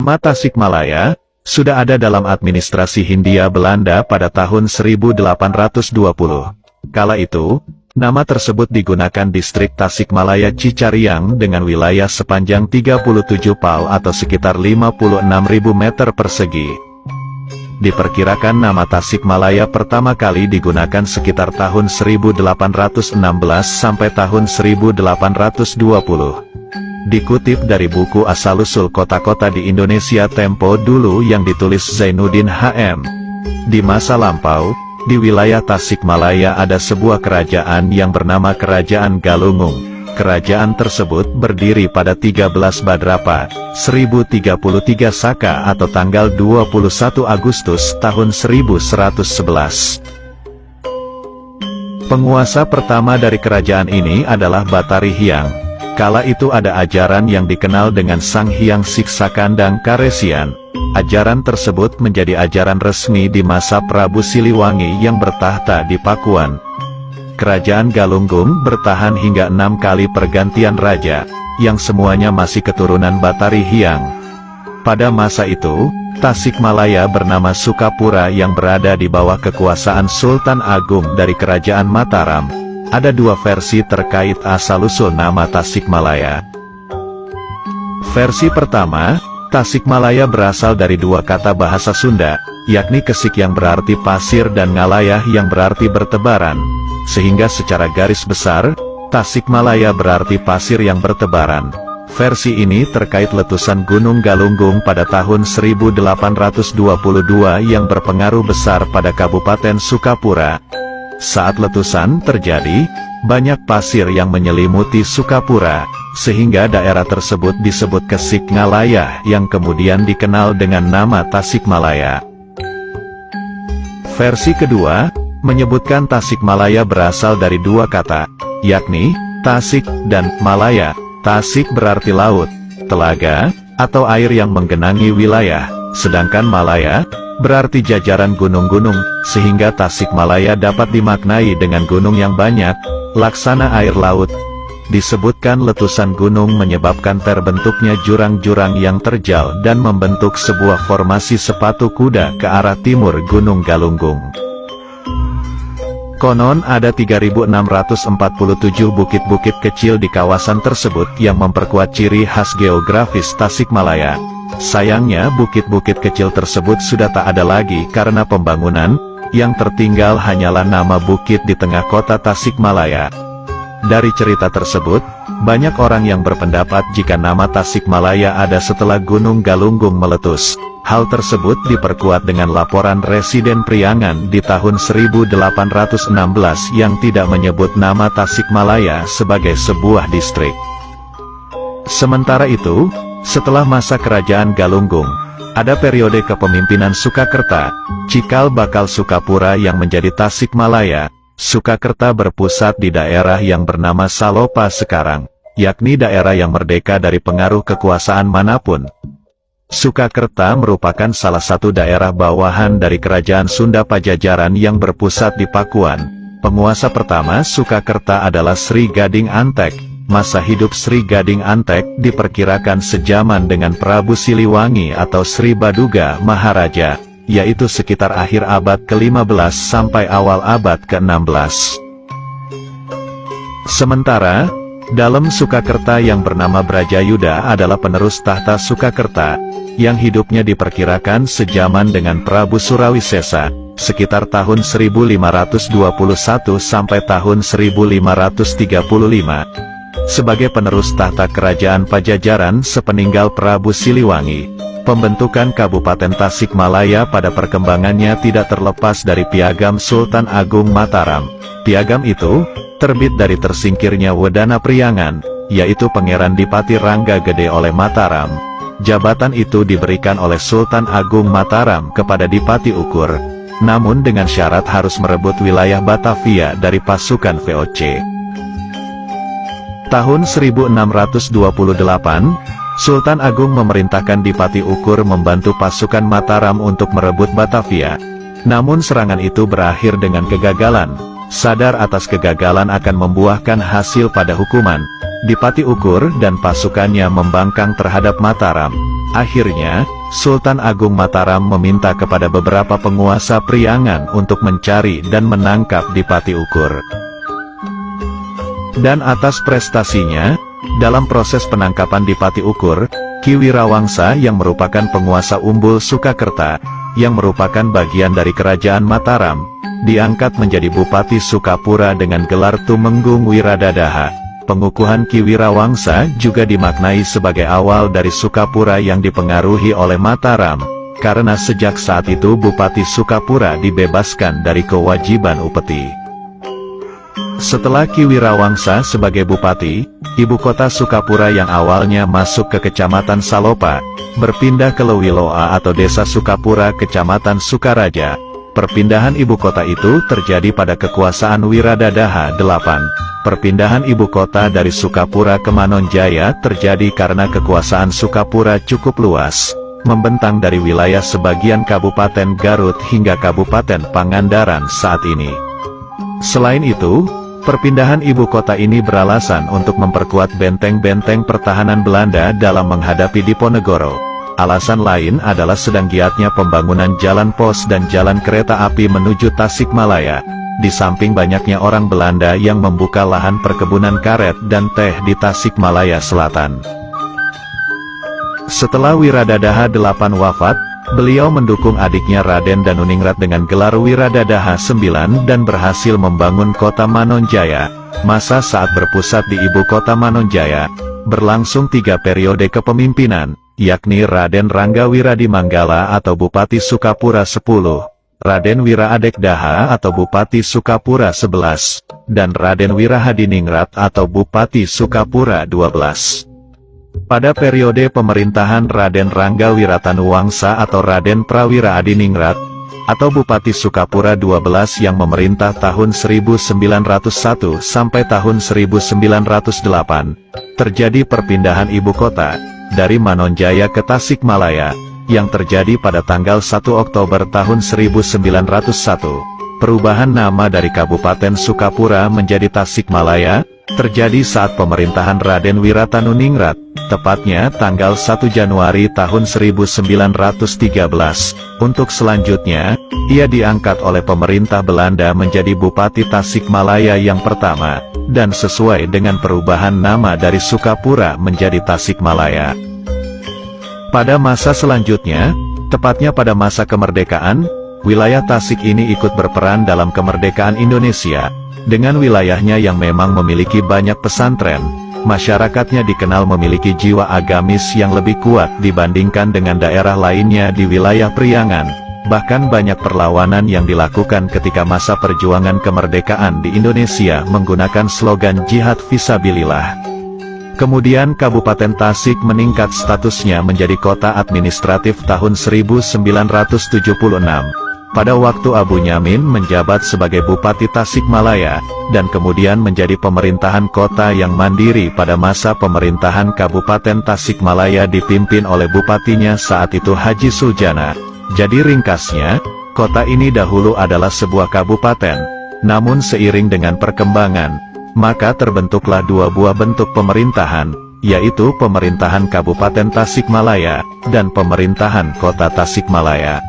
Nama Tasikmalaya sudah ada dalam administrasi Hindia Belanda pada tahun 1820. Kala itu, nama tersebut digunakan distrik Tasikmalaya Cicariang dengan wilayah sepanjang 37 pal atau sekitar 56.000 meter persegi. Diperkirakan nama Tasikmalaya pertama kali digunakan sekitar tahun 1816 sampai tahun 1820. Dikutip dari buku Asal-usul Kota-kota di Indonesia Tempo dulu yang ditulis Zainuddin HM. Di masa lampau, di wilayah Tasikmalaya ada sebuah kerajaan yang bernama Kerajaan Galunggung. Kerajaan tersebut berdiri pada 13 Badrapa, 1033 Saka atau tanggal 21 Agustus tahun 1111. Penguasa pertama dari kerajaan ini adalah Batari Hyang. Kala itu ada ajaran yang dikenal dengan Sang Hyang Siksa Kandang Karesian. Ajaran tersebut menjadi ajaran resmi di masa Prabu Siliwangi yang bertahta di Pakuan. Kerajaan Galunggung bertahan hingga 6 kali pergantian raja, yang semuanya masih keturunan Batari Hyang. Pada masa itu, Tasikmalaya bernama Sukapura yang berada di bawah kekuasaan Sultan Agung dari Kerajaan Mataram. Ada dua versi terkait asal-usul nama Tasikmalaya. Versi pertama, Tasikmalaya berasal dari dua kata bahasa Sunda, yakni kesik yang berarti pasir dan ngalayah yang berarti bertebaran. Sehingga secara garis besar, Tasikmalaya berarti pasir yang bertebaran. Versi ini terkait letusan Gunung Galunggung pada tahun 1822 yang berpengaruh besar pada Kabupaten Sukapura. Saat letusan terjadi, banyak pasir yang menyelimuti Sukapura, sehingga daerah tersebut disebut Kesik Ngalayah yang kemudian dikenal dengan nama Tasikmalaya. Versi kedua, menyebutkan Tasikmalaya berasal dari dua kata, yakni, Tasik dan Malaya. Tasik berarti laut, telaga, atau air yang menggenangi wilayah, sedangkan Malaya berarti jajaran gunung-gunung, sehingga Tasikmalaya dapat dimaknai dengan gunung yang banyak, laksana air laut. Disebutkan letusan gunung menyebabkan terbentuknya jurang-jurang yang terjal dan membentuk sebuah formasi sepatu kuda ke arah timur Gunung Galunggung. Konon ada 3.647 bukit-bukit kecil di kawasan tersebut yang memperkuat ciri khas geografis Tasikmalaya. Sayangnya bukit-bukit kecil tersebut sudah tak ada lagi karena pembangunan, yang tertinggal hanyalah nama bukit di tengah kota Tasikmalaya. Dari cerita tersebut, banyak orang yang berpendapat jika nama Tasikmalaya ada setelah Gunung Galunggung meletus. Hal tersebut diperkuat dengan laporan Residen Priangan di tahun 1816 yang tidak menyebut nama Tasikmalaya sebagai sebuah distrik. Sementara itu, setelah masa Kerajaan Galunggung, ada periode kepemimpinan Sukakerta, cikal bakal Sukapura yang menjadi Tasikmalaya. Sukakerta berpusat di daerah yang bernama Salopa sekarang, yakni daerah yang merdeka dari pengaruh kekuasaan manapun. Sukakerta merupakan salah satu daerah bawahan dari Kerajaan Sunda Pajajaran yang berpusat di Pakuan. Penguasa pertama Sukakerta adalah Sri Gading Antek. Masa hidup Sri Gading Antek diperkirakan sejaman dengan Prabu Siliwangi atau Sri Baduga Maharaja, yaitu sekitar akhir abad ke-15 sampai awal abad ke-16. Sementara, dalam Sukakerta yang bernama Brajayuda adalah penerus tahta Sukakerta, yang hidupnya diperkirakan sejaman dengan Prabu Surawisesa, sekitar tahun 1521 sampai tahun 1535. Sebagai penerus tahta kerajaan Pajajaran sepeninggal Prabu Siliwangi, pembentukan Kabupaten Tasikmalaya pada perkembangannya tidak terlepas dari piagam Sultan Agung Mataram. Piagam itu terbit dari tersingkirnya Wedana Priangan, yaitu Pangeran Dipati Rangga Gede oleh Mataram. Jabatan itu diberikan oleh Sultan Agung Mataram kepada Dipati Ukur, namun dengan syarat harus merebut wilayah Batavia dari pasukan VOC. Tahun 1628, Sultan Agung memerintahkan Dipati Ukur membantu pasukan Mataram untuk merebut Batavia. Namun serangan itu berakhir dengan kegagalan. Sadar atas kegagalan akan membuahkan hasil pada hukuman, Dipati Ukur dan pasukannya membangkang terhadap Mataram. Akhirnya, Sultan Agung Mataram meminta kepada beberapa penguasa Priangan untuk mencari dan menangkap Dipati Ukur. Dan atas prestasinya, dalam proses penangkapan Dipati Ukur, Ki Wirawangsa yang merupakan penguasa Umbul Sukakerta, yang merupakan bagian dari kerajaan Mataram, diangkat menjadi Bupati Sukapura dengan gelar Tumenggung Wiradadaha. Pengukuhan Ki Wirawangsa juga dimaknai sebagai awal dari Sukapura yang dipengaruhi oleh Mataram, karena sejak saat itu Bupati Sukapura dibebaskan dari kewajiban upeti. Setelah Ki Wirawangsa sebagai bupati, ibu kota Sukapura yang awalnya masuk ke Kecamatan Salopa, berpindah ke Lewiloa atau Desa Sukapura Kecamatan Sukaraja. Perpindahan ibu kota itu terjadi pada kekuasaan Wiradadaha VIII. Perpindahan ibu kota dari Sukapura ke Manonjaya terjadi karena kekuasaan Sukapura cukup luas, membentang dari wilayah sebagian Kabupaten Garut hingga Kabupaten Pangandaran saat ini. Selain itu, perpindahan ibu kota ini beralasan untuk memperkuat benteng-benteng pertahanan Belanda dalam menghadapi Diponegoro. Alasan lain adalah sedang giatnya pembangunan jalan pos dan jalan kereta api menuju Tasikmalaya, di samping banyaknya orang Belanda yang membuka lahan perkebunan karet dan teh di Tasikmalaya Selatan. Setelah Wiradadaha VIII wafat, beliau mendukung adiknya Raden Danuningrat dengan gelar Wiradadaha IX dan berhasil membangun kota Manonjaya. Masa saat berpusat di ibu kota Manonjaya, berlangsung 3 periode kepemimpinan, yakni Raden Rangga Wiradimanggala atau Bupati Sukapura 10, Raden Wiraadekdaha atau Bupati Sukapura 11, dan Raden Wirahadiningrat atau Bupati Sukapura 12. Pada periode pemerintahan Raden Rangga Wiratanuwangsa atau Raden Prawira Adiningrat, atau Bupati Sukapura 12 yang memerintah tahun 1901 sampai tahun 1908, terjadi perpindahan ibu kota, dari Manonjaya ke Tasikmalaya, yang terjadi pada tanggal 1 Oktober tahun 1901. Perubahan nama dari Kabupaten Sukapura menjadi Tasikmalaya, terjadi saat pemerintahan Raden Wiratanuningrat, tepatnya tanggal 1 Januari tahun 1913. Untuk selanjutnya, ia diangkat oleh pemerintah Belanda menjadi Bupati Tasikmalaya yang pertama, dan sesuai dengan perubahan nama dari Sukapura menjadi Tasikmalaya. Pada masa selanjutnya, tepatnya pada masa kemerdekaan, wilayah Tasik ini ikut berperan dalam kemerdekaan Indonesia. Dengan wilayahnya yang memang memiliki banyak pesantren, masyarakatnya dikenal memiliki jiwa agamis yang lebih kuat dibandingkan dengan daerah lainnya di wilayah Priangan. Bahkan banyak perlawanan yang dilakukan ketika masa perjuangan kemerdekaan di Indonesia menggunakan slogan jihad fisabilillah. Kemudian Kabupaten Tasik meningkat statusnya menjadi kota administratif tahun 1976. Pada waktu Abu Nyamin menjabat sebagai Bupati Tasikmalaya, dan kemudian menjadi pemerintahan kota yang mandiri pada masa pemerintahan Kabupaten Tasikmalaya dipimpin oleh bupatinya saat itu Haji Suljana. Jadi ringkasnya, kota ini dahulu adalah sebuah kabupaten, namun seiring dengan perkembangan, maka terbentuklah 2 buah bentuk pemerintahan, yaitu pemerintahan Kabupaten Tasikmalaya, dan pemerintahan Kota Tasikmalaya.